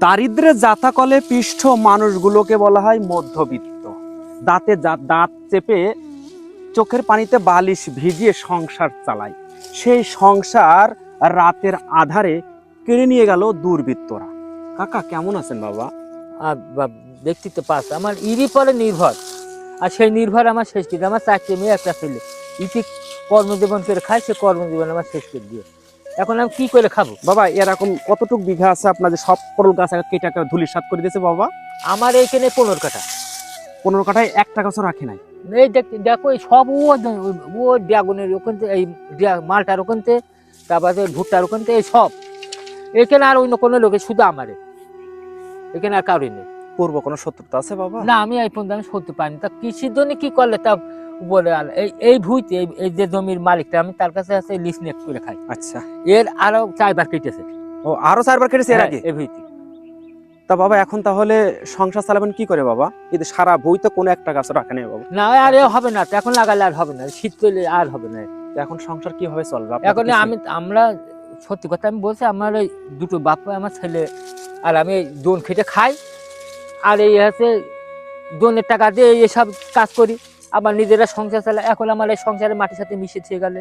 দারিদ্র্যের জাতাকলে পিষ্ঠ মানুষগুলোকে বলা হয় মধ্যবিত্ত। দাঁত চেপে চোখের পানিতে বালিশ ভিজিয়ে সংসার চালায়। সেই সংসার রাতের আধারে কেড়ে নিয়ে গেল দুর্বৃত্তরা। কাকা কেমন আছেন বাবা? আর দেখতে তো পাস আমার ইরি পরে নির্ভর, আর সেই নির্ভর আমার শেষ করে আমার 4টে মেয়ে একটা ছেলে ইতি কর্মজীবন করে খায়, সে কর্মজীবন আমার শেষ করে দিয়ে এখন আমি কি করে খাবো? বাবা এরকম কতটুক বিঘা আছে আপনার যে সব পটল গাছ কেটে একটা ধুলিসাৎ করে দিয়েছে বাবা? আমার এইখানে 15 কাঠা। 15 কাঠায় একটা গাছও রাখে নাই? এই দেখো এই সব ও ড্রাগনের ওখান থেকে, এই মালটার ওখান থেকে, তারপরে ভুট্টার ওখান থেকে, এই সব এখানে। আর অন্য কোনো লোকে শুধু আমারে, এখানে আর কাউরি নেই। পূর্ব কোনো শত্রুতা আছে বাবা? না, আমি এই পর্যন্ত আমি সরতে পারিনি। তা কৃষির জন্য কি করলে তা বলে এই ভুঁইতে এই যে জমির মালিকটা, আমি তার কাছে আছে লিস্ট নেট করে খাই। আচ্ছা, এর আরো 4বার কেটেছে। ও আরো 4বার কেটেছে এর আগে? এই ভুঁইতে। তা বাবা এখন তাহলে সংসার চালাবেন কি করে বাবা? কিন্তু সারা বইতে কোনো একটা গাছ রাখে নেই বাবা। না আর এ হবে না, তো এখন লাগালে আর হবে না, শীত চলে আর হবে না। তো এখন সংসার কিভাবে চলবে? এখন আমরা সত্যি কথা আমি বলছি, আমার ওই দুটো বাপ, আমার ছেলে আর আমি দোন খেটে খাই, আর এই হচ্ছে দোনের টাকা দিয়ে এসব কাজ করি, আবার নিজেরা সংসার চালাই। এখন আমার এই সংসারের মাটির সাথে মিশে গেলে